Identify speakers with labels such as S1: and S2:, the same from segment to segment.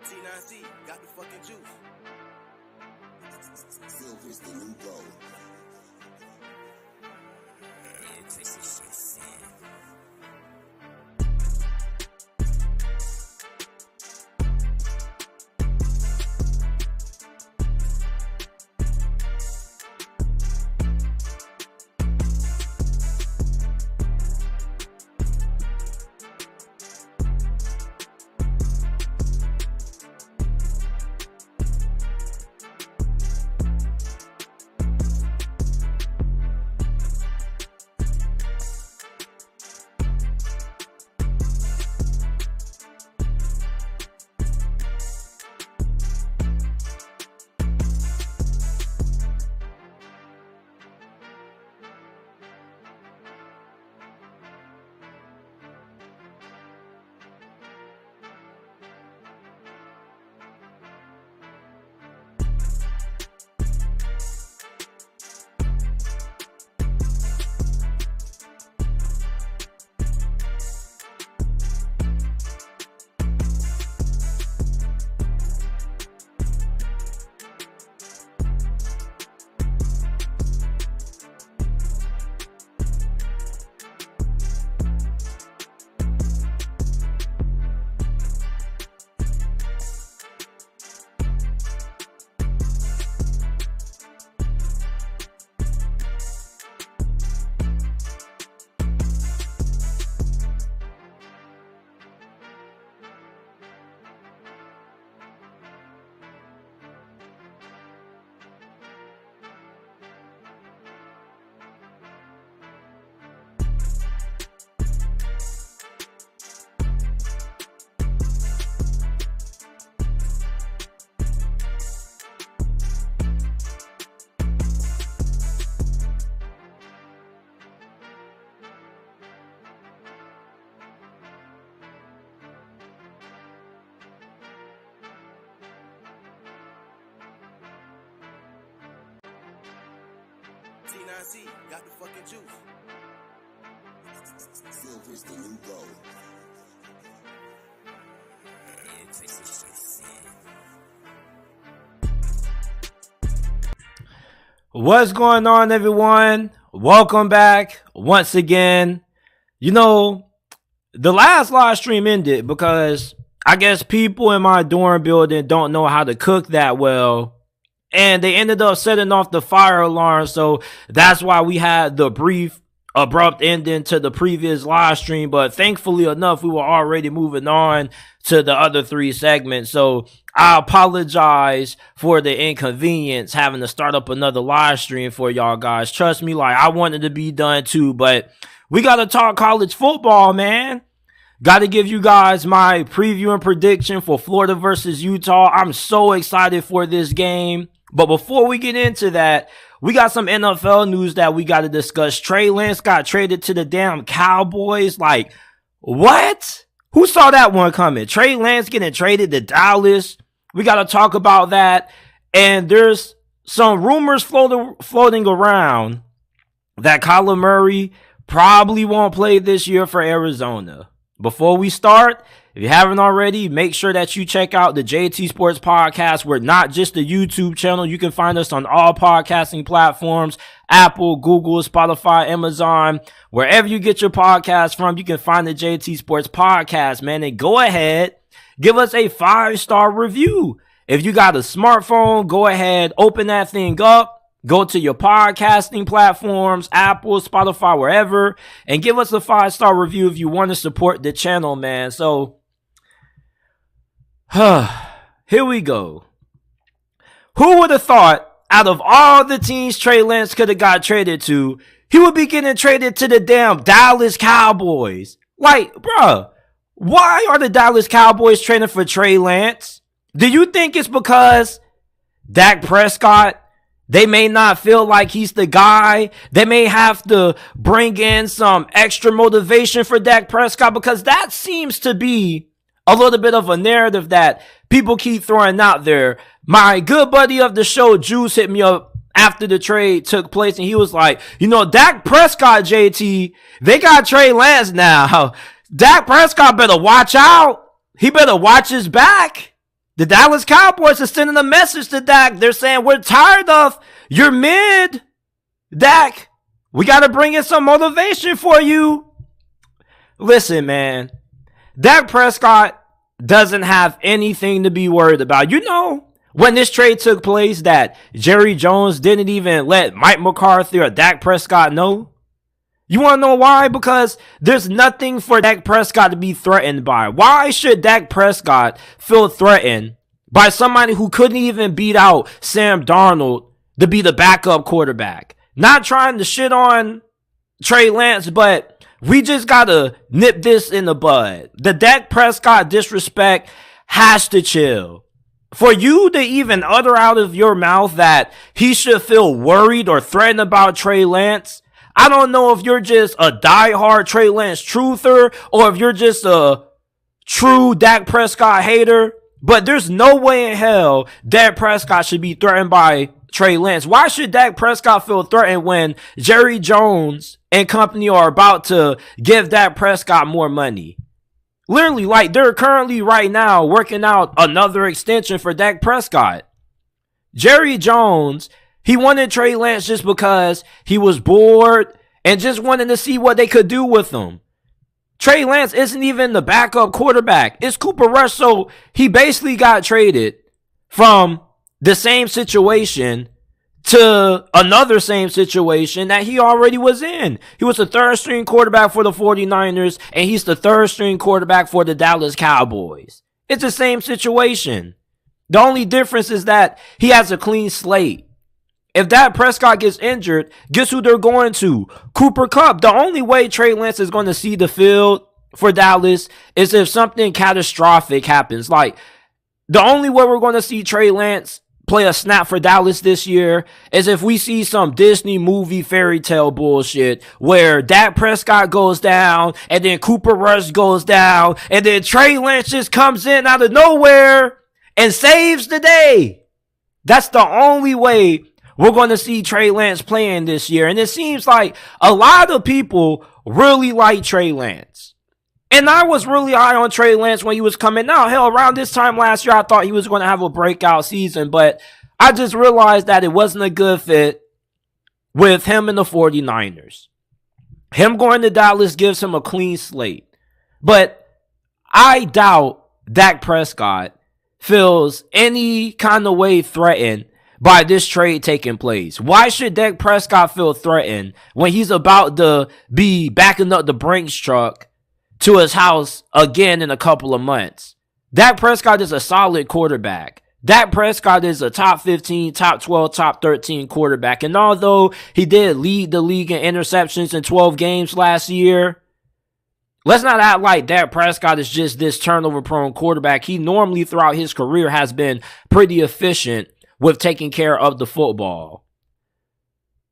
S1: T9C got the fucking juice.
S2: Silver's the new gold.
S1: T9C got the fucking juice.
S2: Silver's the new gold.
S3: What's going on, everyone? Welcome back once again. You know, the last live stream ended because I guess people in my dorm building don't know how to cook that well. And they ended up setting off the fire alarm. So that's why we had the brief, abrupt ending to the previous live stream. But thankfully enough, we were already moving on to the other three segments. So I apologize for the inconvenience having to start up another live stream for y'all guys. Trust me, like I wanted to be done too. But we got to talk college football, man. Got to give you guys my preview and prediction for Florida versus Utah. I'm so excited for this game. But before we get into that, we got some NFL news that we got to discuss. Trey Lance got traded to the damn Cowboys. Like, what? Who saw that one coming? Trey Lance getting traded to Dallas. We got to talk about that. And there's some rumors floating around that Kyler Murray probably won't play this year for Arizona. Before we start, if you haven't already, make sure that you check out the JT Sports Podcast. We're not just a YouTube channel. You can find us on all podcasting platforms, Apple, Google, Spotify, Amazon, wherever you get your podcast from, you can find the JT Sports Podcast, man. And go ahead, give us a 5-star review. If you got a smartphone, go ahead, open that thing up. Go to your podcasting platforms, Apple, Spotify, wherever, and give us a 5-star review if you want to support the channel, man. So, here we go. Who would have thought out of all the teams Trey Lance could have got traded to, he would be getting traded to the damn Dallas Cowboys? Like, bruh, why are the Dallas Cowboys trading for Trey Lance? Do you think it's because Dak Prescott, they may not feel like he's the guy? They may have to bring in some extra motivation for Dak Prescott, because that seems to be a little bit of a narrative that people keep throwing out there. My good buddy of the show, Juice, hit me up after the trade took place, and he was like, you know, Dak Prescott, JT, they got Trey Lance now. Dak Prescott better watch out. He better watch his back. The Dallas Cowboys are sending a message to Dak. They're saying, we're tired of your mid, Dak. We got to bring in some motivation for you. Listen, man. Dak Prescott doesn't have anything to be worried about. You know, when this trade took place, that Jerry Jones didn't even let Mike McCarthy or Dak Prescott know. You want to know why? Because there's nothing for Dak Prescott to be threatened by. Why should Dak Prescott feel threatened by somebody who couldn't even beat out Sam Darnold to be the backup quarterback? Not trying to shit on Trey Lance, but we just got to nip this in the bud. The Dak Prescott disrespect has to chill. For you to even utter out of your mouth that he should feel worried or threatened about Trey Lance, I don't know if you're just a diehard Trey Lance truther or if you're just a true Dak Prescott hater, but there's no way in hell Dak Prescott should be threatened by Trey Lance. Why should Dak Prescott feel threatened when Jerry Jones and company are about to give Dak Prescott more money? Literally, like, they're currently right now working out another extension for Dak Prescott. Jerry Jones, he wanted Trey Lance just because he was bored and just wanted to see what they could do with him. Trey Lance isn't even the backup quarterback. It's Cooper Rush, so he basically got traded from the same situation to another same situation that he already was in. He was the third string quarterback for the 49ers, and he's the third string quarterback for the Dallas Cowboys. It's the same situation. The only difference is that he has a clean slate. If Dak Prescott gets injured, guess who they're going to? Cooper Kupp. The only way Trey Lance is going to see the field for Dallas is if something catastrophic happens. Like, the only way we're going to see Trey Lance play a snap for Dallas this year is if we see some Disney movie fairy tale bullshit where Dak Prescott goes down and then Cooper Rush goes down and then Trey Lance just comes in out of nowhere and saves the day. That's the only way we're going to see Trey Lance playing this year. And it seems like a lot of people really like Trey Lance. And I was really high on Trey Lance when he was coming out. Hell, around this time last year, I thought he was going to have a breakout season. But I just realized that it wasn't a good fit with him and the 49ers. Him going to Dallas gives him a clean slate. But I doubt Dak Prescott feels any kind of way threatened by this trade taking place. Why should Dak Prescott feel threatened when he's about to be backing up the Brinks truck to his house again in a couple of months? Dak Prescott is a solid quarterback. Dak Prescott is a top 15, top 12, top 13 quarterback. And although he did lead the league in interceptions in 12 games last year, let's not act like Dak Prescott is just this turnover-prone quarterback. He normally throughout his career has been pretty efficient with taking care of the football.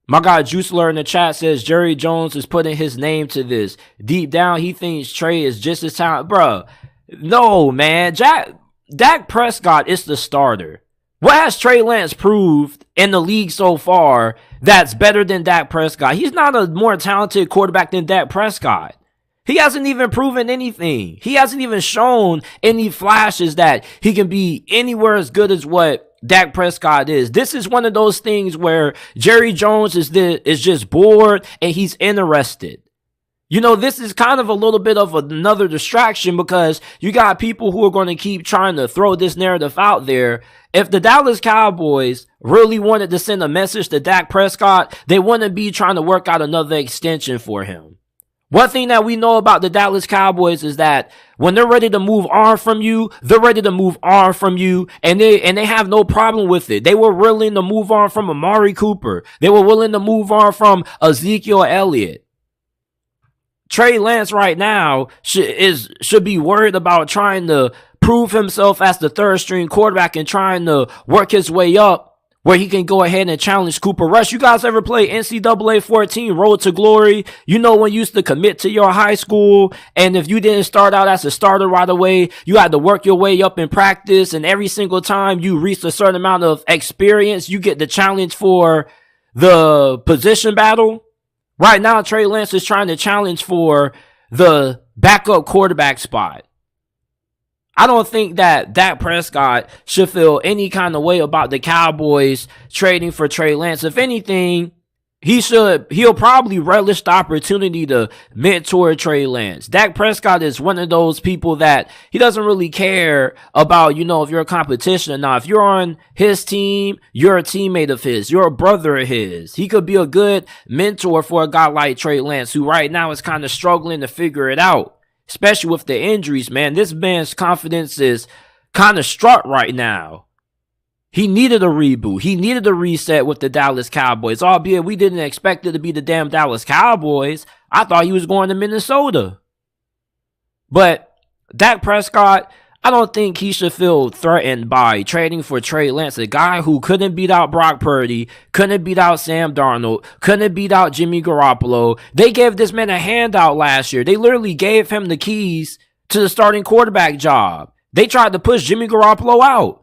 S3: My guy Juiceler in the chat says Jerry Jones is putting his name to this. Deep down, he thinks Trey is just as talented. Bruh, no, man. Dak Prescott is the starter. What has Trey Lance proved in the league so far that's better than Dak Prescott? He's not a more talented quarterback than Dak Prescott. He hasn't even proven anything. He hasn't even shown any flashes that he can be anywhere as good as what Dak Prescott is. This is one of those things where Jerry Jones is just bored and he's interested. You know, this is kind of a little bit of another distraction because you got people who are going to keep trying to throw this narrative out there. If the Dallas Cowboys really wanted to send a message to Dak Prescott, they wouldn't be trying to work out another extension for him. One thing that we know about the Dallas Cowboys is that when they're ready to move on from you, they're ready to move on from you, and they have no problem with it. They were willing to move on from Amari Cooper. They were willing to move on from Ezekiel Elliott. Trey Lance right now should be worried about trying to prove himself as the third string quarterback and trying to work his way up where he can go ahead and challenge Cooper Rush. You guys ever play NCAA 14 Road to Glory? You know when you used to commit to your high school, and if you didn't start out as a starter right away, you had to work your way up in practice, and every single time you reached a certain amount of experience, you get the challenge for the position battle. Right now, Trey Lance is trying to challenge for the backup quarterback spot. I don't think that Dak Prescott should feel any kind of way about the Cowboys trading for Trey Lance. If anything, he'll probably relish the opportunity to mentor Trey Lance. Dak Prescott is one of those people that he doesn't really care about, if you're a competition or not. If you're on his team, you're a teammate of his, you're a brother of his. He could be a good mentor for a guy like Trey Lance, who right now is kind of struggling to figure it out. Especially with the injuries, man. This man's confidence is kind of struck right now. He needed a reboot. He needed a reset with the Dallas Cowboys. Albeit we didn't expect it to be the damn Dallas Cowboys. I thought he was going to Minnesota. But Dak Prescott, I don't think he should feel threatened by trading for Trey Lance, a guy who couldn't beat out Brock Purdy, couldn't beat out Sam Darnold, couldn't beat out Jimmy Garoppolo. They gave this man a handout last year. They literally gave him the keys to the starting quarterback job. They tried to push Jimmy Garoppolo out.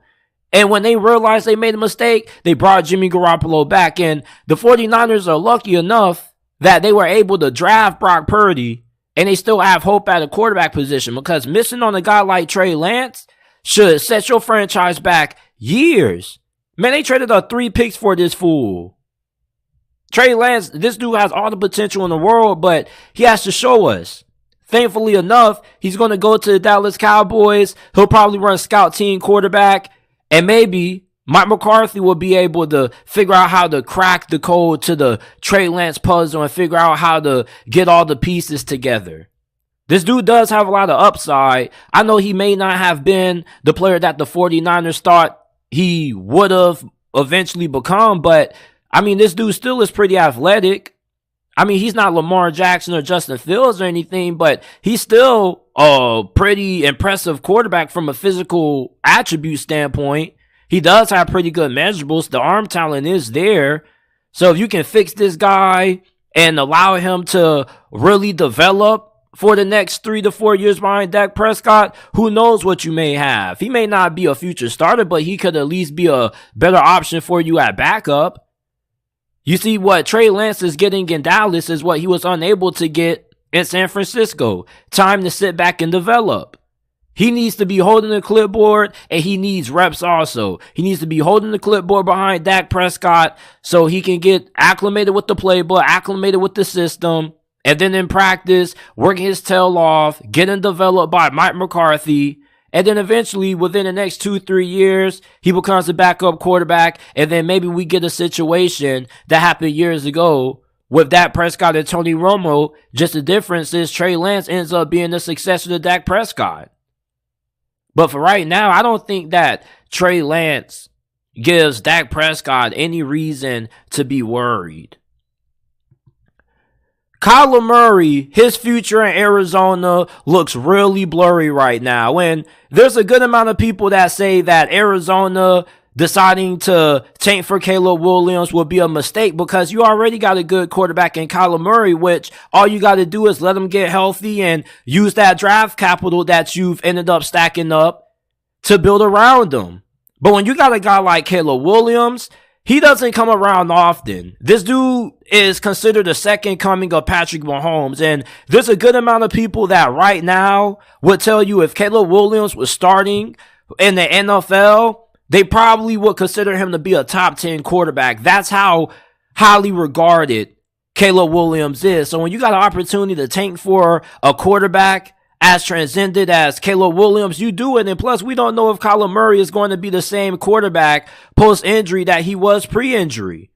S3: And when they realized they made a mistake, they brought Jimmy Garoppolo back. And the 49ers are lucky enough that they were able to draft Brock Purdy, and they still have hope at a quarterback position, because missing on a guy like Trey Lance should set your franchise back years. Man, they traded 3 picks for this fool. Trey Lance, this dude has all the potential in the world, but he has to show us. Thankfully enough, he's going to go to the Dallas Cowboys. He'll probably run scout team quarterback, and maybe Mike McCarthy will be able to figure out how to crack the code to the Trey Lance puzzle and figure out how to get all the pieces together. This dude does have a lot of upside. I know he may not have been the player that the 49ers thought he would have eventually become, but this dude still is pretty athletic. He's not Lamar Jackson or Justin Fields or anything, but he's still a pretty impressive quarterback from a physical attribute standpoint. He does have pretty good measurables. The arm talent is there. So if you can fix this guy and allow him to really develop for the next 3 to 4 years behind Dak Prescott, who knows what you may have. He may not be a future starter, but he could at least be a better option for you at backup. You see, what Trey Lance is getting in Dallas is what he was unable to get in San Francisco. Time to sit back and develop. He needs to be holding the clipboard, and he needs reps also. He needs to be holding the clipboard behind Dak Prescott so he can get acclimated with the playbook, acclimated with the system, and then in practice, working his tail off, getting developed by Mike McCarthy, and then eventually, within the next 2-3 years, he becomes a backup quarterback, and then maybe we get a situation that happened years ago with Dak Prescott and Tony Romo. Just the difference is Trey Lance ends up being the successor to Dak Prescott. But for right now, I don't think that Trey Lance gives Dak Prescott any reason to be worried. Kyler Murray, his future in Arizona looks really blurry right now. And there's a good amount of people that say that Arizona deciding to tank for Caleb Williams will be a mistake, because you already got a good quarterback in Kyler Murray, which all you got to do is let him get healthy and use that draft capital that you've ended up stacking up to build around him. But when you got a guy like Caleb Williams, he doesn't come around often. This dude is considered the second coming of Patrick Mahomes, and there's a good amount of people that right now would tell you if Caleb Williams was starting in the NFL, they probably would consider him to be a top 10 quarterback. That's how highly regarded Caleb Williams is. So when you got an opportunity to tank for a quarterback as transcendent as Caleb Williams, you do it. And plus, we don't know if Kyler Murray is going to be the same quarterback post-injury that he was pre-injury.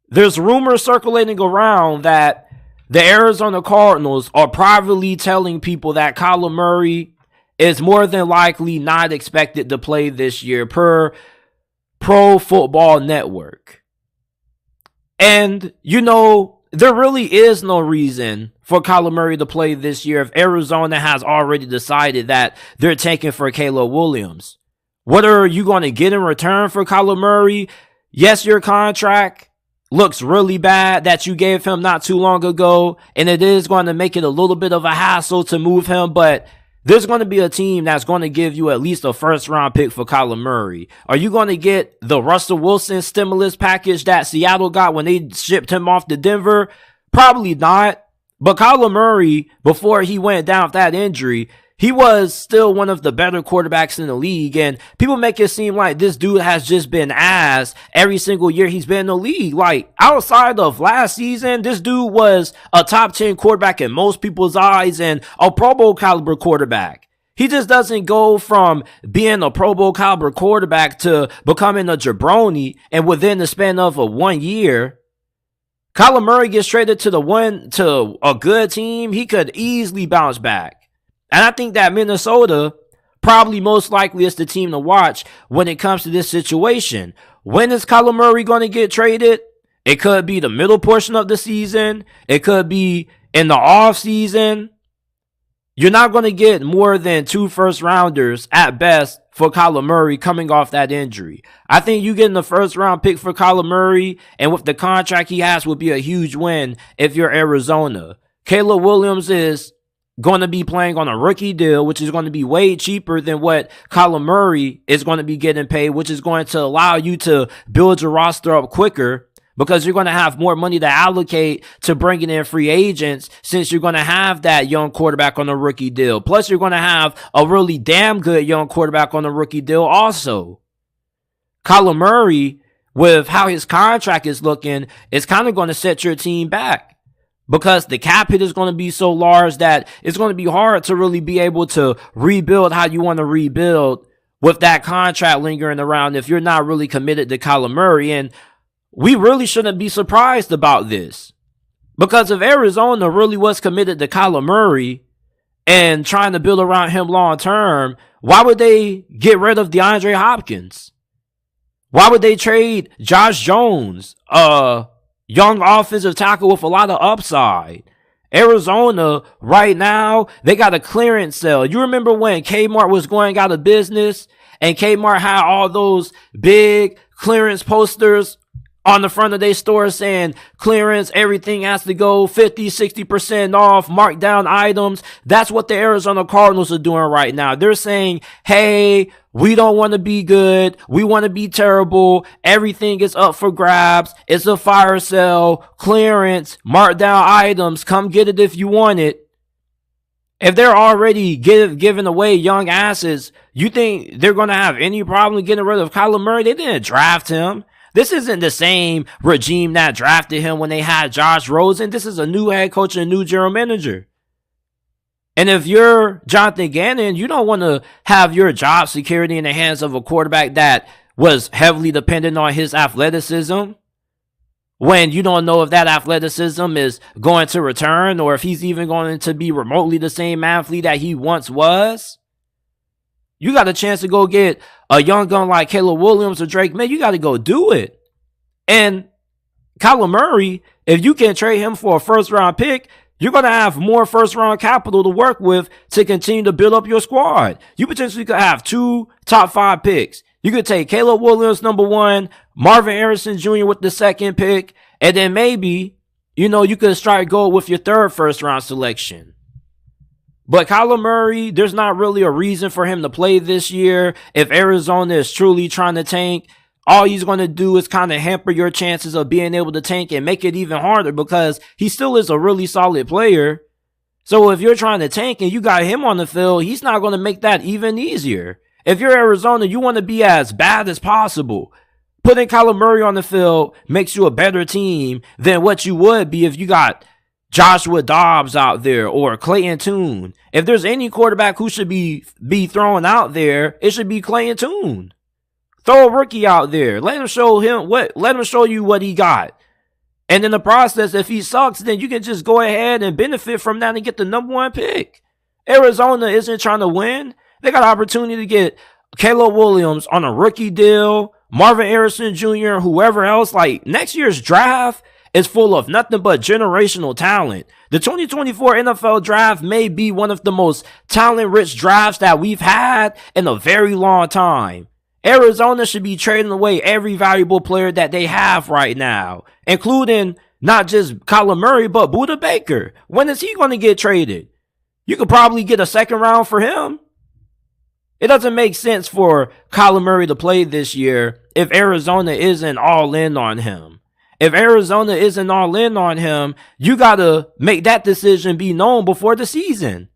S3: There's rumors circulating around that the Arizona Cardinals are privately telling people that Kyler Murray is more than likely not expected to play this year, per Pro Football Network. And, there really is no reason for Kyler Murray to play this year if Arizona has already decided that they're taking for Caleb Williams. What are you going to get in return for Kyler Murray? Yes, your contract looks really bad that you gave him not too long ago, and it is going to make it a little bit of a hassle to move him, but there's going to be a team that's going to give you at least a first-round pick for Kyler Murray. Are you going to get the Russell Wilson stimulus package that Seattle got when they shipped him off to Denver? Probably not. But Kyler Murray, before he went down with that injury, he was still one of the better quarterbacks in the league. And people make it seem like this dude has just been ass every single year he's been in the league. Like, outside of last season, this dude was a top 10 quarterback in most people's eyes and a Pro Bowl caliber quarterback. He just doesn't go from being a Pro Bowl caliber quarterback to becoming a jabroni, and within the span of 1 year, Kyler Murray gets traded to a good team. He could easily bounce back. And I think that Minnesota probably most likely is the team to watch when it comes to this situation. When is Kyler Murray going to get traded? It could be the middle portion of the season. It could be in the off season. You're not going to get more than 2 first rounders at best for Kyler Murray coming off that injury. I think you getting the first round pick for Kyler Murray and with the contract he has would be a huge win if you're Arizona. Caleb Williams is going to be playing on a rookie deal, which is going to be way cheaper than what Kyler Murray is going to be getting paid, which is going to allow you to build your roster up quicker because you're going to have more money to allocate to bringing in free agents since you're going to have that young quarterback on a rookie deal. Plus, you're going to have a really damn good young quarterback on a rookie deal also. Kyler Murray, with how his contract is looking, is kind of going to set your team back. Because the cap hit is going to be so large that it's going to be hard to really be able to rebuild how you want to rebuild with that contract lingering around if you're not really committed to Kyler Murray. And we really shouldn't be surprised about this. Because if Arizona really was committed to Kyler Murray and trying to build around him long term, why would they get rid of DeAndre Hopkins? Why would they trade Josh Jones? Young offensive tackle with a lot of upside. Arizona, right now, they got a clearance sale. You remember when Kmart was going out of business and Kmart had all those big clearance posters on the front of their store saying clearance, everything has to go 50, 60% off, marked down items. That's what the Arizona Cardinals are doing right now. They're saying, hey, we don't want to be good. We want to be terrible. Everything is up for grabs. It's a fire sale, clearance, marked down items. Come get it if you want it. If they're already giving away young asses, you think they're going to have any problem getting rid of Kyler Murray? They didn't draft him. This isn't the same regime that drafted him when they had Josh Rosen. This is a new head coach and a new general manager. And if you're Jonathan Gannon, you don't want to have your job security in the hands of a quarterback that was heavily dependent on his athleticism when you don't know if that athleticism is going to return or if he's even going to be remotely the same athlete that he once was. You got a chance to go get a young gun like Caleb Williams or Drake May. You got to go do it. And Kyler Murray, if you can trade him for a first round pick, you're going to have more first round capital to work with to continue to build up your squad. You potentially could have 2 top 5 picks. You could take Caleb Williams, number 1, Marvin Harrison Jr. with the 2nd pick, and then maybe, you could strike gold with your 3rd first round selection. But Kyler Murray, there's not really a reason for him to play this year. If Arizona is truly trying to tank, all he's going to do is kind of hamper your chances of being able to tank and make it even harder because he still is a really solid player. So if you're trying to tank and you got him on the field, he's not going to make that even easier. If you're Arizona, you want to be as bad as possible. Putting Kyler Murray on the field makes you a better team than what you would be if you got Joshua Dobbs out there or Clayton Tune. If there's any quarterback who should be thrown out there, it should be Clayton Tune. Throw a rookie out there. Let him show you what he got. And in the process, if he sucks, then you can just go ahead and benefit from that and get the number 1 pick. Arizona isn't trying to win. They got an opportunity to get Caleb Williams on a rookie deal, Marvin Harrison Jr., whoever else. Like, next year's draft is full of nothing but generational talent. The 2024 NFL draft may be one of the most talent-rich drafts that we've had in a very long time. Arizona should be trading away every valuable player that they have right now, including not just Kyler Murray, but Budda Baker. When is he going to get traded? You could probably get a 2nd round for him. It doesn't make sense for Kyler Murray to play this year if Arizona isn't all in on him. If Arizona isn't all in on him, you got to make that decision be known before the season.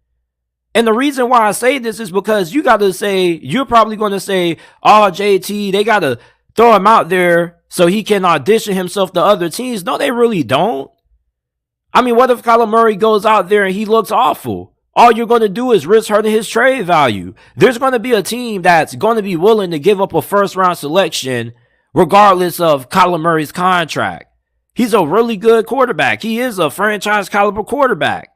S3: And the reason why I say this is because you're probably going to say, oh, JT, they got to throw him out there so he can audition himself to other teams. No, they really don't. I mean, what if Kyler Murray goes out there and he looks awful? All you're going to do is risk hurting his trade value. There's going to be a team that's going to be willing to give up a first-round selection regardless of Kyler Murray's contract. He's a really good quarterback. He is a franchise-caliber quarterback.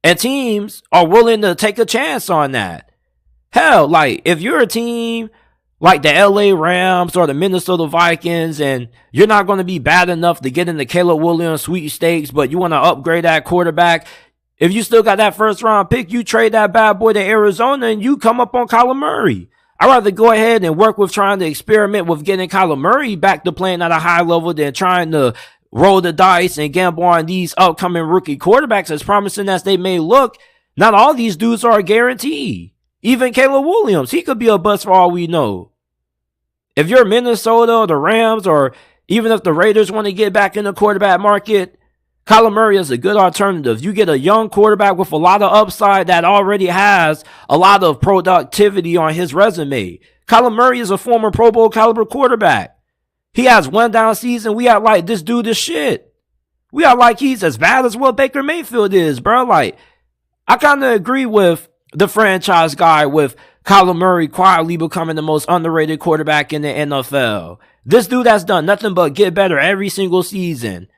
S3: And teams are willing to take a chance on that. Hell, like, if you're a team like the LA Rams or the Minnesota Vikings and you're not going to be bad enough to get in the Caleb Williams sweepstakes, but you want to upgrade that quarterback, if you still got that first-round pick, you trade that bad boy to Arizona and you come up on Kyler Murray. I'd rather go ahead and work with trying to experiment with getting Kyler Murray back to playing at a high level than trying to roll the dice and gamble on these upcoming rookie quarterbacks. As promising as they may look, not all these dudes are a guarantee. Even Caleb Williams, he could be a bust for all we know. If you're Minnesota or the Rams, or even if the Raiders want to get back in the quarterback market, Kyler Murray is a good alternative. You get a young quarterback with a lot of upside that already has a lot of productivity on his resume. Kyler Murray is a former Pro Bowl caliber quarterback. He has one down season. We act like this dude is shit. We act like he's as bad as what Baker Mayfield is, bro. Like, I kind of agree with the franchise guy with Kyler Murray quietly becoming the most underrated quarterback in the NFL. This dude has done nothing but get better every single season.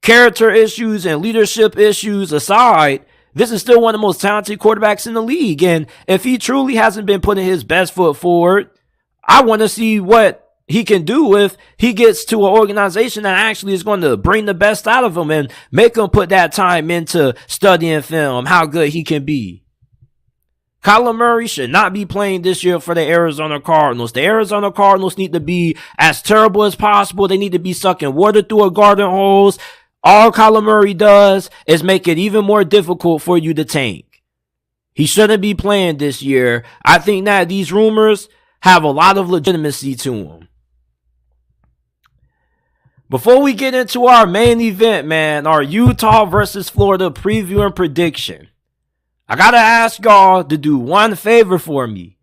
S3: Character issues and leadership issues aside, this is still one of the most talented quarterbacks in the league. And if he truly hasn't been putting his best foot forward, I want to see what he can do if he gets to an organization that actually is going to bring the best out of him and make him put that time into studying film, how good he can be. Kyler Murray should not be playing this year for the Arizona Cardinals. The Arizona Cardinals need to be as terrible as possible. They need to be sucking water through a garden hose. All Kyler Murray does is make it even more difficult for you to tank. He shouldn't be playing this year. I think that these rumors have a lot of legitimacy to them. Before we get into our main event, man, our Utah versus Florida preview and prediction, I gotta ask y'all to do one favor for me.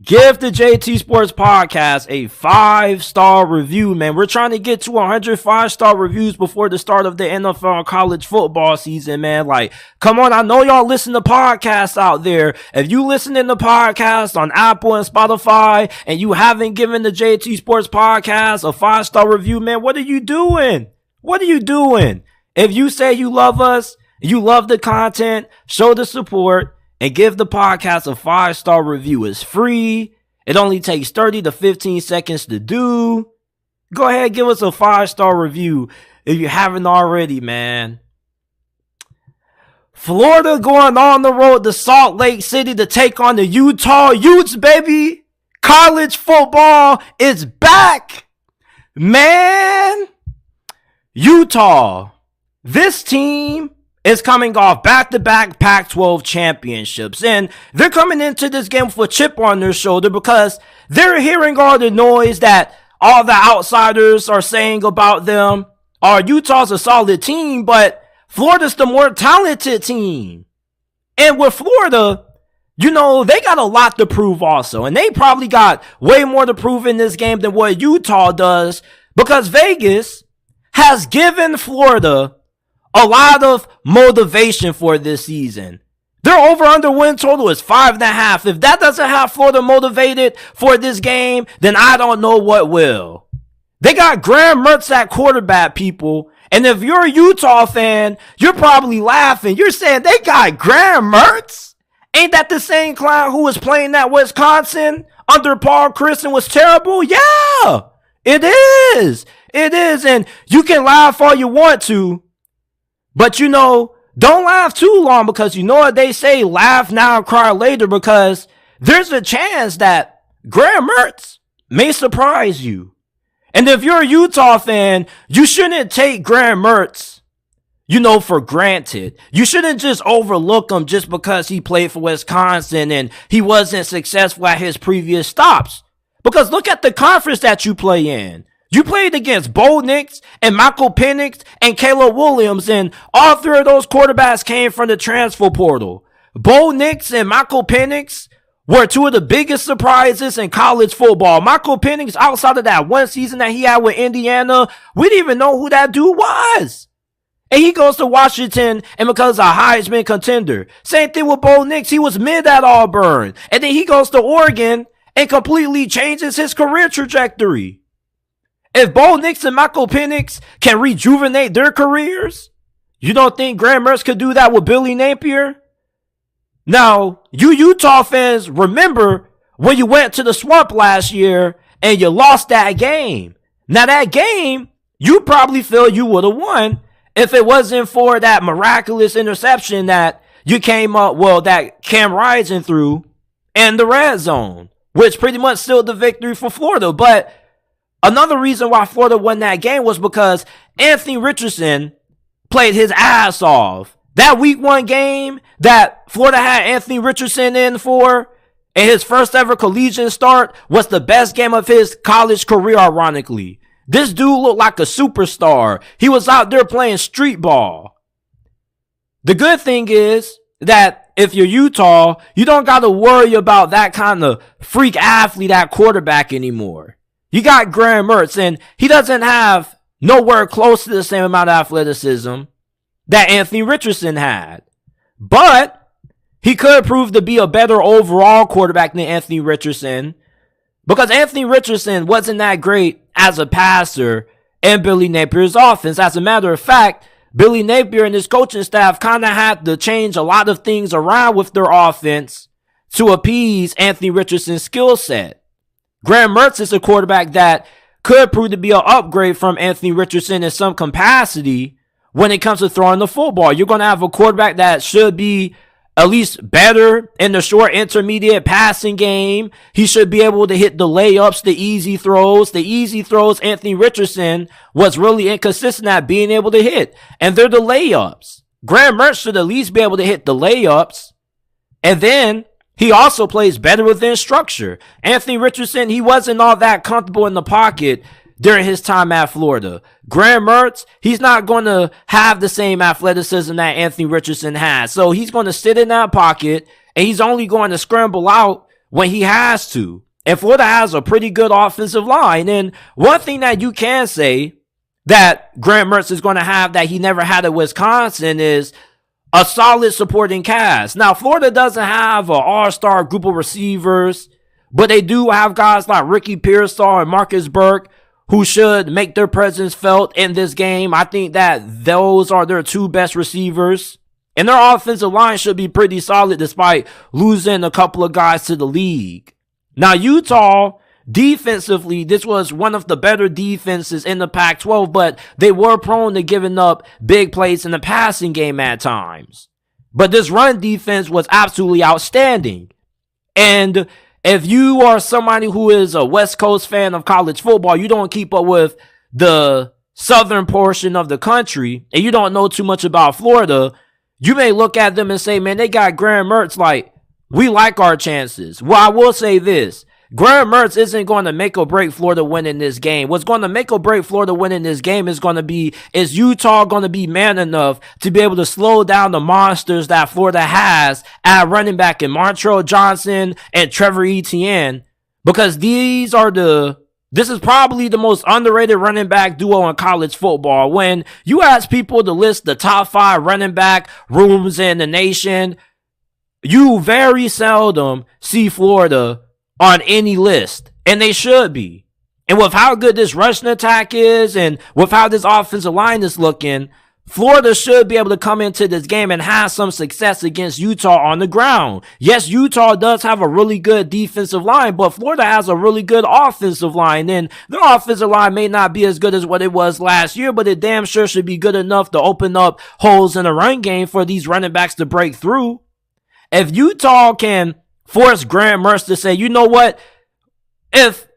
S3: Give the JT Sports Podcast a 5-star review, man. We're trying to get to 100 5-star reviews before the start of the NFL college football season, man. Like, come on, I know y'all listen to podcasts out there. If you listen to podcasts on Apple and Spotify and you haven't given the JT Sports Podcast a 5-star review, man, what are you doing? What are you doing? If you say you love us, you love the content, show the support, and give the podcast a 5-star review. It's free. It only takes 30 to 15 seconds to do. Go ahead, give us a 5-star review if you haven't already, man. Florida going on the road to Salt Lake City to take on the Utah Utes, baby. College football is back. Man, Utah, this team is coming off back-to-back Pac-12 championships, and they're coming into this game with a chip on their shoulder because they're hearing all the noise that all the outsiders are saying about them. Utah's a solid team, but Florida's the more talented team. And with Florida, you know, they got a lot to prove also, and they probably got way more to prove in this game than what Utah does because Vegas has given Florida a lot of motivation for this season. Their over-under win total is 5.5. If that doesn't have Florida motivated for this game, then I don't know what will. They got Graham Mertz at quarterback, people. And if you're a Utah fan, you're probably laughing. You're saying they got Graham Mertz? Ain't that the same clown who was playing at Wisconsin under Paul Chris and was terrible? Yeah, it is. It is. And you can laugh all you want to, but, you know, don't laugh too long because you know what they say, laugh now, cry later, because there's a chance that Graham Mertz may surprise you. And if you're a Utah fan, you shouldn't take Graham Mertz, you know, for granted. You shouldn't just overlook him just because he played for Wisconsin and he wasn't successful at his previous stops. Because look at the conference that you play in. You played against Bo Nix and Michael Penix and Caleb Williams, and all three of those quarterbacks came from the transfer portal. Bo Nix and Michael Penix were two of the biggest surprises in college football. Michael Penix, outside of that one season that he had with Indiana, we didn't even know who that dude was. And he goes to Washington and becomes a Heisman contender. Same thing with Bo Nix. He was mid at Auburn. And then he goes to Oregon and completely changes his career trajectory. If Bo Nix and Michael Penix can rejuvenate their careers, you don't think Graham Mertz could do that with Billy Napier? Now, you Utah fans, remember when you went to the Swamp last year and you lost that game. Now, that game, you probably feel you would have won if it wasn't for that miraculous interception that you came up, that Cam Rising threw in the red zone, which pretty much sealed the victory for Florida. But another reason why Florida won that game was because Anthony Richardson played his ass off. That week 1 game that Florida had Anthony Richardson in for, and his first ever collegiate start, was the best game of his college career, ironically. This dude looked like a superstar. He was out there playing street ball. The good thing is that if you're Utah, you don't got to worry about that kind of freak athlete at quarterback anymore. You got Graham Mertz, and he doesn't have nowhere close to the same amount of athleticism that Anthony Richardson had. But he could prove to be a better overall quarterback than Anthony Richardson, because Anthony Richardson wasn't that great as a passer in Billy Napier's offense. As a matter of fact, Billy Napier and his coaching staff kind of had to change a lot of things around with their offense to appease Anthony Richardson's skill set. Graham Mertz is a quarterback that could prove to be an upgrade from Anthony Richardson in some capacity when it comes to throwing the football. You're going to have a quarterback that should be at least better in the short intermediate passing game. He should be able to hit the layups, the easy throws. The easy throws, Anthony Richardson was really inconsistent at being able to hit. And they're the layups. Graham Mertz should at least be able to hit the layups. And then he also plays better within structure. Anthony Richardson, he wasn't all that comfortable in the pocket during his time at Florida. Graham Mertz, he's not going to have the same athleticism that Anthony Richardson has. So he's going to sit in that pocket, and he's only going to scramble out when he has to. And Florida has a pretty good offensive line. And one thing that you can say that Graham Mertz is going to have that he never had at Wisconsin is a solid supporting cast. Now, Florida doesn't have an all-star group of receivers, but they do have guys like Ricky Pearsall and Marcus Burke who should make their presence felt in this game. I think that those are their two best receivers. And their offensive line should be pretty solid despite losing a couple of guys to the league. Now, Utah, defensively, this was one of the better defenses in the Pac-12, but they were prone to giving up big plays in the passing game at times. But this run defense was absolutely outstanding. And if you are somebody who is a West Coast fan of college football, you don't keep up with the southern portion of the country, and you don't know too much about Florida, you may look at them and say, man, they got Graham Mertz, like, we like our chances. Well, I will say this. Graham Mertz isn't going to make or break Florida winning this game. What's going to make or break Florida winning this game is Utah going to be man enough to be able to slow down the monsters that Florida has at running back in Montrell Johnson and Trevor Etienne, because this is probably the most underrated running back duo in college football. When you ask people to list the top 5 running back rooms in the nation, you very seldom see Florida on any list, and they should be. And with how good this rushing attack is, and with how this offensive line is looking, Florida should be able to come into this game and have some success against Utah on the ground. Yes, Utah does have a really good defensive line, but Florida has a really good offensive line, and their offensive line may not be as good as what it was last year, but it damn sure should be good enough to open up holes in the run game for these running backs to break through. If Utah can force Graham Mertz to say, you know what? If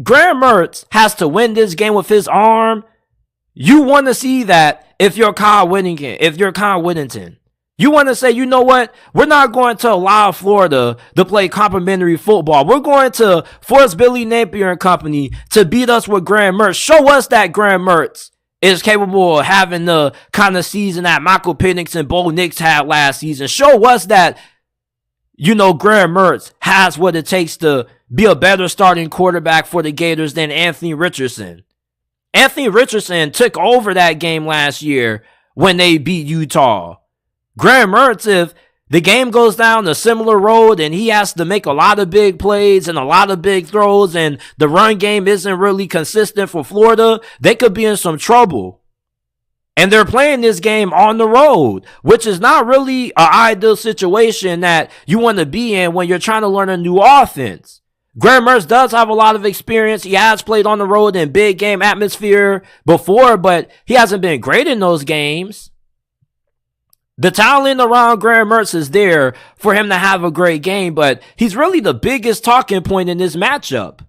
S3: Graham Mertz has to win this game with his arm, you want to see that if you're Kyle Whittington. You want to say, you know what? We're not going to allow Florida to play complimentary football. We're going to force Billy Napier and company to beat us with Graham Mertz. Show us that Graham Mertz is capable of having the kind of season that Michael Penix and Bo Nix had last season. Show us that Graham Mertz has what it takes to be a better starting quarterback for the Gators than Anthony Richardson. Anthony Richardson took over that game last year when they beat Utah. Graham Mertz, if the game goes down a similar road and he has to make a lot of big plays and a lot of big throws and the run game isn't really consistent for Florida, they could be in some trouble. And they're playing this game on the road, which is not really an ideal situation that you want to be in when you're trying to learn a new offense. Graham Mertz does have a lot of experience. He has played on the road in big game atmosphere before, but he hasn't been great in those games. The talent around Graham Mertz is there for him to have a great game, but he's really the biggest talking point in this matchup.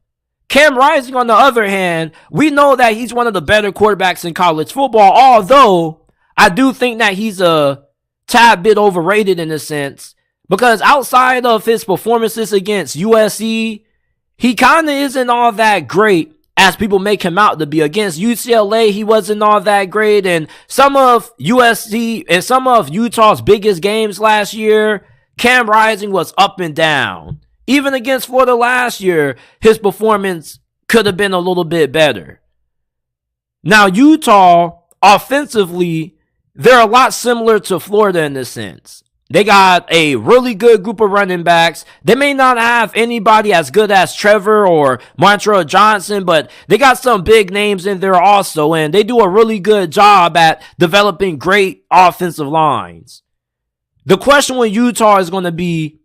S3: Cam Rising, on the other hand, we know that he's one of the better quarterbacks in college football, although I do think that he's a tad bit overrated in a sense, because outside of his performances against USC, he kind of isn't all that great as people make him out to be. Against UCLA, he wasn't all that great, and some of USC and some of Utah's biggest games last year, Cam Rising was up and down. Even against Florida last year, his performance could have been a little bit better. Now, Utah, offensively, they're a lot similar to Florida in this sense. They got a really good group of running backs. They may not have anybody as good as Trevor or Montrell Johnson, but they got some big names in there also, and they do a really good job at developing great offensive lines. The question with Utah is going to be,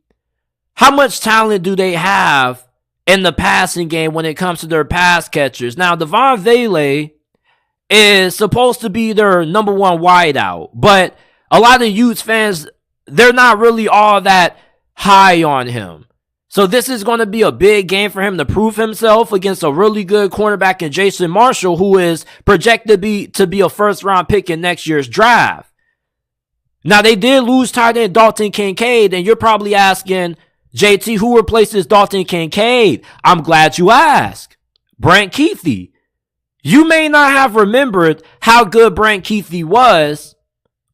S3: how much talent do they have in the passing game when it comes to their pass catchers? Now, Devon Vele is supposed to be their number one wideout, but a lot of Utes fans, they're not really all that high on him. So this is going to be a big game for him to prove himself against a really good cornerback in Jason Marshall, who is projected to be a first-round pick in next year's draft. Now, they did lose tight end Dalton Kincaid, and you're probably asking, JT, who replaces Dalton Kincaid? I'm glad you asked. Brant Kuithe. You may not have remembered how good Brant Kuithe was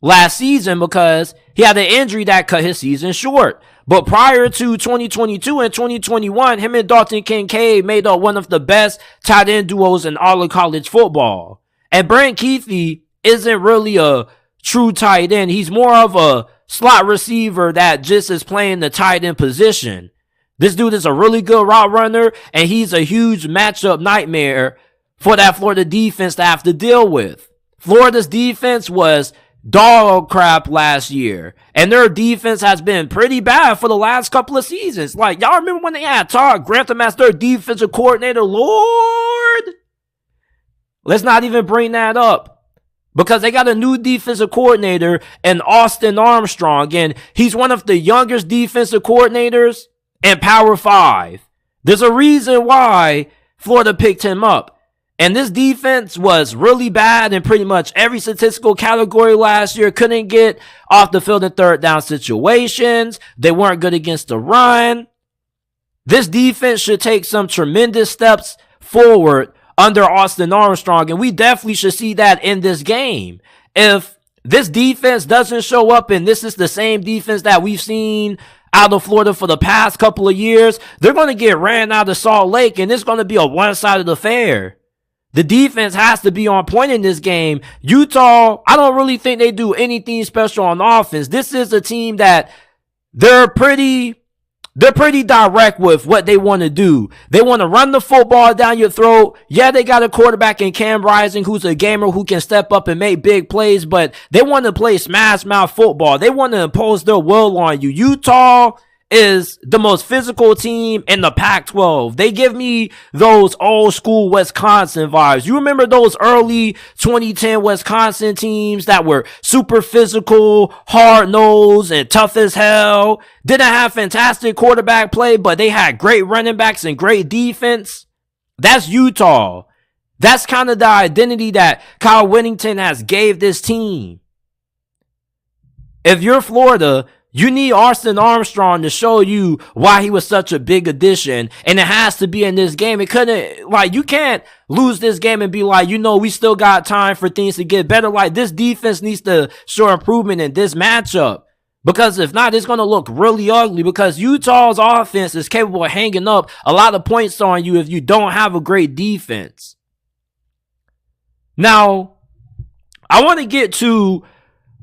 S3: last season because he had an injury that cut his season short. But prior to 2022 and 2021, him and Dalton Kincaid made up one of the best tight end duos in all of college football. And Brant Kuithe isn't really a true tight end. He's more of a slot receiver that just is playing the tight end position. This dude is a really good route runner, and he's a huge matchup nightmare for that Florida defense to have to deal with. Florida's defense was dog crap last year, and their defense has been pretty bad for the last couple of seasons. Like, y'all remember when they had Todd Grantham as their defensive coordinator? Lord, let's not even bring that up, because they got a new defensive coordinator in Austin Armstrong, and he's one of the youngest defensive coordinators in Power 5. There's a reason why Florida picked him up. And this defense was really bad in pretty much every statistical category last year. Couldn't get off the field in third down situations. They weren't good against the run. This defense should take some tremendous steps forward under Austin Armstrong, and we definitely should see that in this game. If this defense doesn't show up, and this is the same defense that we've seen out of Florida for the past couple of years, they're going to get ran out of Salt Lake, and it's going to be a one-sided affair. The defense has to be on point in this game. Utah, I don't really think they do anything special on offense. This is a team that they're pretty direct with what they want to do. They want to run the football down your throat. Yeah, they got a quarterback in Cam Rising who's a gamer who can step up and make big plays, but they want to play smash mouth football. They want to impose their will on you. Utah is the most physical team in the Pac-12. They give me those old school Wisconsin vibes. You remember those early 2010 Wisconsin teams that were super physical, hard-nosed, and tough as hell? Didn't have fantastic quarterback play, but they had great running backs and great defense. That's Utah. That's kind of the identity that Kyle Whittington has gave this team. If you're Florida, you need Austin Armstrong to show you why he was such a big addition, and it has to be in this game. It couldn't, you can't lose this game and be like, we still got time for things to get better. This defense needs to show improvement in this matchup, Because if not, it's going to look really ugly because Utah's offense is capable of hanging up a lot of points on you if you don't have a great defense. Now, I want to get to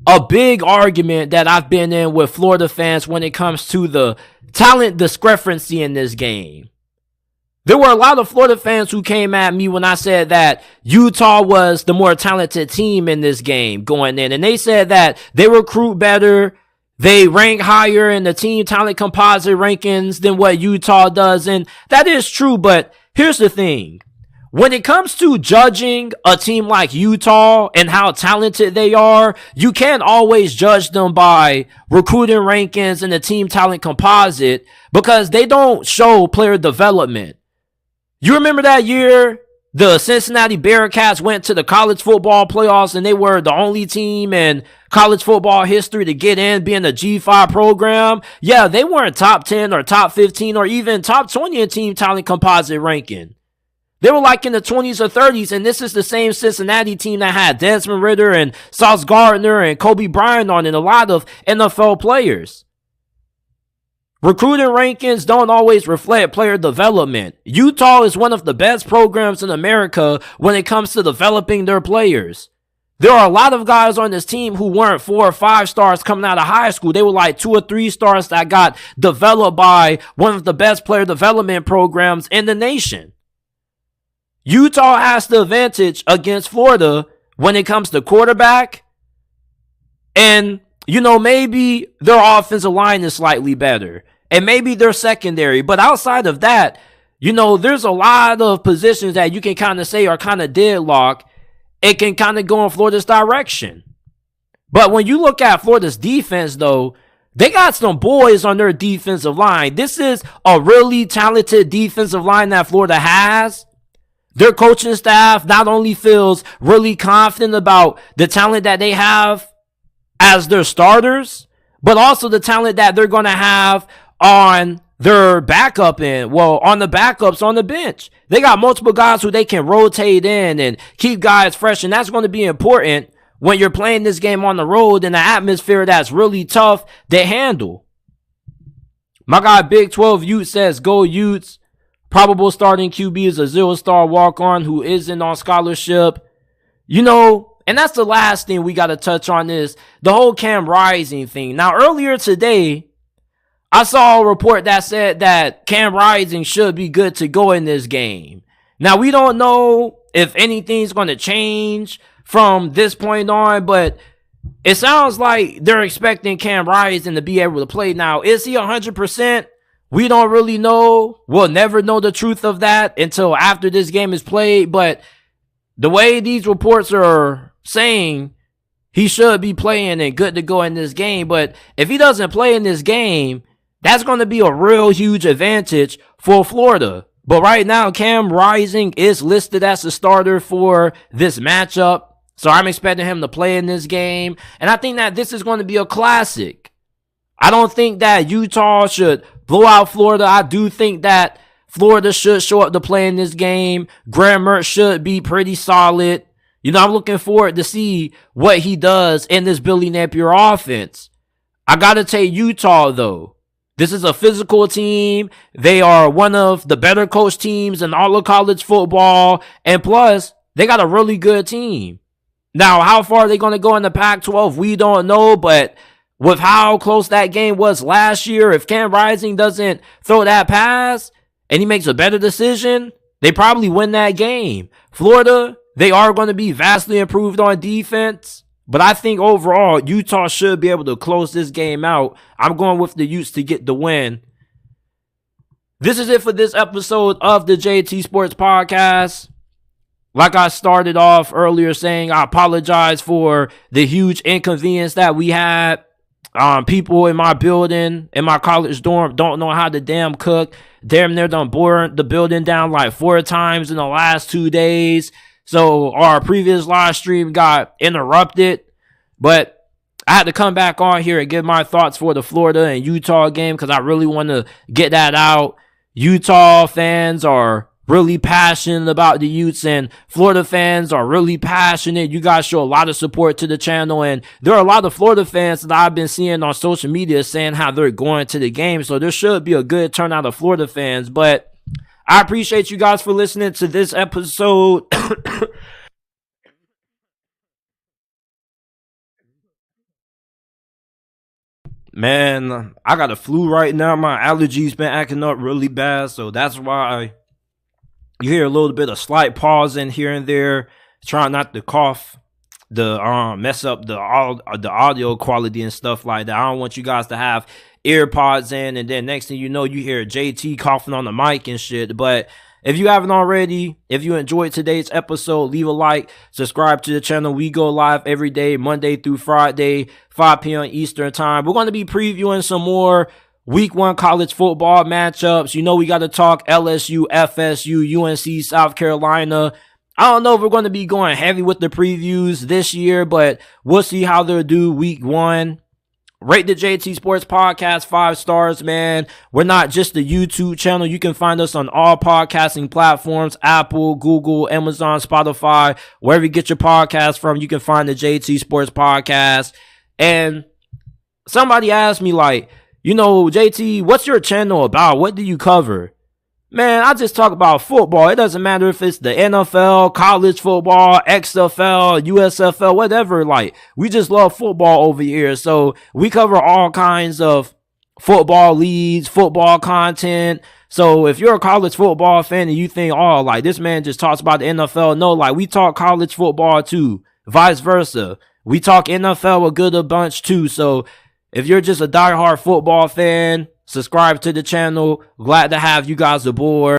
S3: a big argument that I've been in with Florida fans when it comes to the talent discrepancy in this game. There were a lot of Florida fans who came at me when I said that Utah was the more talented team in this game going in. And they said that they recruit better, they rank higher in the team talent composite rankings than what Utah does. And that is true, but here's the thing. When it comes to judging a team like Utah and how talented they are, you can't always judge them by recruiting rankings and the team talent composite because they don't show player development. You remember that year the Cincinnati Bearcats went to the college football playoffs and they were the only team in college football history to get in, being a G5 program? Yeah, they weren't top 10 or top 15 or even top 20 in team talent composite ranking. They were like in the 20s or 30s, and this is the same Cincinnati team that had Desmond Ridder and Sauce Gardner and Kobe Bryant on and a lot of NFL players. Recruiting rankings don't always reflect player development. Utah is one of the best programs in America when it comes to developing their players. There are a lot of guys on this team who weren't 4 or 5 stars coming out of high school. They were like 2 or 3 stars that got developed by one of the best player development programs in the nation. Utah has the advantage against Florida when it comes to quarterback. And, maybe their offensive line is slightly better. And maybe their secondary. But outside of that, there's a lot of positions that you can kind of say are kind of deadlocked. It can kind of go in Florida's direction. But when you look at Florida's defense, though, they got some boys on their defensive line. This is a really talented defensive line that Florida has. Their coaching staff not only feels really confident about the talent that they have as their starters, but also the talent that they're going to have on their backup end. Well, on the backups on the bench. They got multiple guys who they can rotate in and keep guys fresh, and that's going to be important when you're playing this game on the road in an atmosphere that's really tough to handle. My guy Big 12 Utes says, go Utes. Probable starting QB is a 0-star walk-on who isn't on scholarship. And that's the last thing we got to touch on is the whole Cam Rising thing. Now, earlier today, I saw a report that said that Cam Rising should be good to go in this game. Now, we don't know if anything's going to change from this point on, but it sounds like they're expecting Cam Rising to be able to play. Now, is he 100%? We don't really know. We'll never know the truth of that until after this game is played. But the way these reports are saying, he should be playing and good to go in this game. But if he doesn't play in this game, that's going to be a real huge advantage for Florida. But right now, Cam Rising is listed as the starter for this matchup. So I'm expecting him to play in this game. And I think that this is going to be a classic. I don't think that Utah should blow out Florida. I do think that Florida should show up to play in this game. Graham Mertz should be pretty solid. I'm looking forward to see what he does in this Billy Napier offense. I got to take Utah, though. This is a physical team. They are one of the better coached teams in all of college football. And plus, they got a really good team. Now, how far are they going to go in the Pac-12? We don't know, but with how close that game was last year, if Cam Rising doesn't throw that pass and he makes a better decision, they probably win that game. Florida, they are going to be vastly improved on defense, but I think overall, Utah should be able to close this game out. I'm going with the Utes to get the win. This is it for this episode of the JT Sports Podcast. Like I started off earlier saying, I apologize for the huge inconvenience that we had. People in my building, in my college dorm, don't know how to damn cook. Damn near done burned the building down like 4 times in the last 2 days. So our previous live stream got interrupted. But I had to come back on here and give my thoughts for the Florida and Utah game because I really want to get that out. Utah fans are really passionate about the Utes, and Florida fans are really passionate. You guys show a lot of support to the channel, and there are a lot of Florida fans that I've been seeing on social media saying how they're going to the game. So there should be a good turnout of Florida fans. But I appreciate you guys for listening to this episode. Man, I got a flu right now. My allergies been acting up really bad, so that's why you hear a little bit of slight pause in here and there. Trying not to cough, mess up the audio quality and stuff like that. I don't want you guys to have ear pods in, and then next thing you know, you hear JT coughing on the mic and shit. But if you haven't already, if you enjoyed today's episode, leave a like, subscribe to the channel. We go live every day, Monday through Friday, 5 p.m. Eastern time. We're going to be previewing some more Week 1 college football matchups. You know, we got to talk LSU, FSU, UNC, South Carolina. I don't know if we're going to be going heavy with the previews this year, but we'll see how they'll do Week 1. Rate the JT Sports Podcast 5 stars, man. We're not just a YouTube channel. You can find us on all podcasting platforms, Apple, Google, Amazon, Spotify, wherever you get your podcast from, you can find the JT Sports Podcast. And somebody asked me, like, you know, JT, what's your channel about? What do you cover? Man, I just talk about football. It doesn't matter if it's the NFL, college football, XFL, USFL, whatever. Like, we just love football over here. So we cover all kinds of football leagues, football content. So if you're a college football fan and you think, oh, like, this man just talks about the NFL. No, like, we talk college football too. Vice versa. We talk NFL a bunch too. So if you're just a diehard football fan, subscribe to the channel. Glad to have you guys aboard.